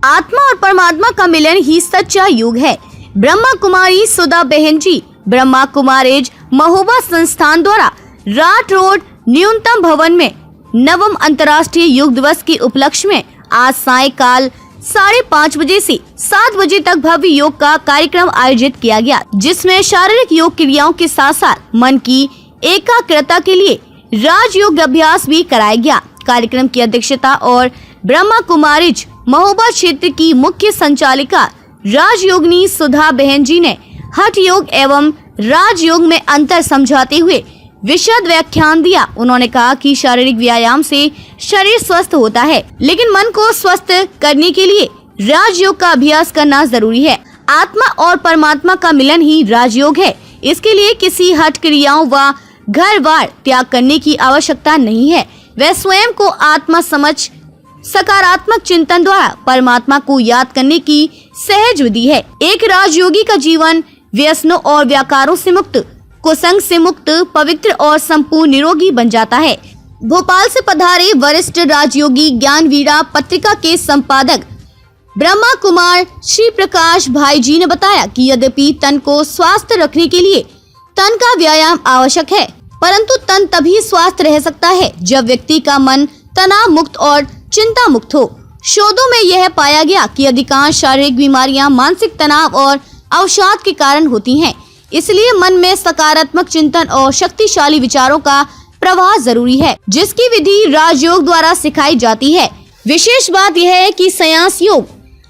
आत्मा और परमात्मा का मिलन ही सच्चा योग है। ब्रह्मा कुमारी सुधा बहन जी ब्रह्मा कुमारेज महोबा संस्थान द्वारा राट रोड न्यूनतम भवन में नवम अंतर्राष्ट्रीय योग दिवस के उपलक्ष्य में आज सायंकाल 5:30 बजे से 7 बजे तक भव्य योग का कार्यक्रम आयोजित किया गया, जिसमें शारीरिक योग क्रियाओं के साथ साथ मन की एकाग्रता के लिए राजयोग अभ्यास भी कराया गया। कार्यक्रम की अध्यक्षता और ब्रह्मा कुमारीज महोबा क्षेत्र की मुख्य संचालिका राजयोगिनी सुधा बहन जी ने हठ योग एवं राजयोग में अंतर समझाते हुए विशद व्याख्यान दिया। उन्होंने कहा कि शारीरिक व्यायाम से शरीर स्वस्थ होता है, लेकिन मन को स्वस्थ करने के लिए राजयोग का अभ्यास करना जरूरी है। आत्मा और परमात्मा का मिलन ही राजयोग है। इसके लिए किसी हठ क्रियाओं व घर बार त्याग करने की आवश्यकता नहीं है। वह स्वयं को आत्मा समझ सकारात्मक चिंतन द्वारा परमात्मा को याद करने की सहज विधि है। एक राजयोगी का जीवन व्यसनों और व्याकारों से मुक्त, कुसंग से मुक्त, पवित्र और संपूर्ण निरोगी बन जाता है। भोपाल से पधारे वरिष्ठ राजयोगी ज्ञानवीरा पत्रिका के संपादक ब्रह्मा कुमार श्री प्रकाश भाई जी ने बताया कि यद्यपि तन को स्वस्थ रखने के लिए तन का व्यायाम आवश्यक है, परंतु तन तभी स्वस्थ रह सकता है जब व्यक्ति का मन तनाव मुक्त और चिंता मुक्त हो। शोधों में यह पाया गया कि अधिकांश शारीरिक बीमारियां मानसिक तनाव और अवसाद के कारण होती हैं। इसलिए मन में सकारात्मक चिंतन और शक्तिशाली विचारों का प्रवाह जरूरी है, जिसकी विधि राजयोग द्वारा सिखाई जाती है। विशेष बात यह है कि संन्यास योग,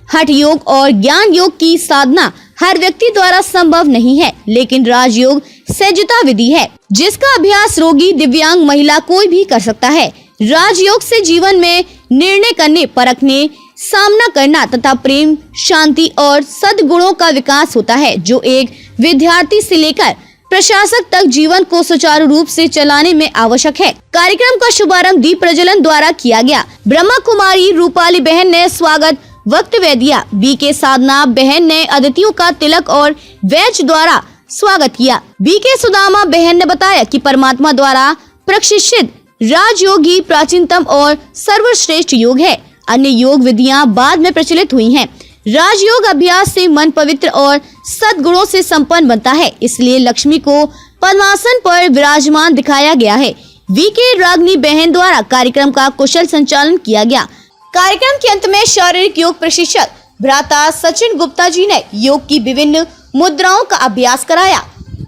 हठ योग और ज्ञान योग की साधना हर व्यक्ति द्वारा संभव नहीं है, लेकिन राजयोग सहजता विधि है जिसका अभ्यास रोगी, दिव्यांग, महिला कोई भी कर सकता है। राजयोग से जीवन में निर्णय करने, परखने, सामना करना तथा प्रेम, शांति और सद्गुणों का विकास होता है, जो एक विद्यार्थी से लेकर प्रशासक तक जीवन को सुचारू रूप से चलाने में आवश्यक है। कार्यक्रम का शुभारंभ दीप प्रज्वलन द्वारा किया गया। ब्रह्मा कुमारी रूपाली बहन ने स्वागत वक्तव्य दिया। बीके साधना बहन ने अतिथियों का तिलक और वैज द्वारा स्वागत किया। बीके सुदामा बहन ने बताया कि परमात्मा द्वारा प्रशिक्षित राजयोग ही प्राचीनतम और सर्वश्रेष्ठ योग है। अन्य योग विधियां बाद में प्रचलित हुई हैं। राजयोग अभ्यास से मन पवित्र और सद्गुणों से संपन्न बनता है, इसलिए लक्ष्मी को पद्मासन पर विराजमान दिखाया गया है। वीके रागनी बहन द्वारा कार्यक्रम का कुशल संचालन किया गया। कार्यक्रम के अंत में शारीरिक योग प्रशिक्षक भ्राता सचिन गुप्ता जी ने योग की विभिन्न मुद्राओं का अभ्यास कराया।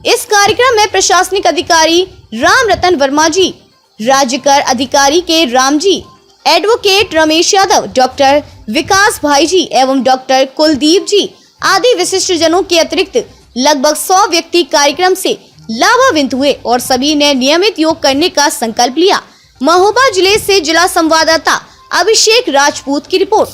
इस कार्यक्रम में प्रशासनिक अधिकारी राम रतन वर्मा जी, राज्यकर अधिकारी के राम जी, एडवोकेट रमेश यादव, डॉक्टर विकास भाई जी एवं डॉक्टर कुलदीप जी आदि विशिष्ट जनों के अतिरिक्त लगभग 100 व्यक्ति कार्यक्रम से लाभान्वित हुए और सभी ने नियमित योग करने का संकल्प लिया। महोबा जिले से जिला संवाददाता अभिषेक राजपूत की रिपोर्ट।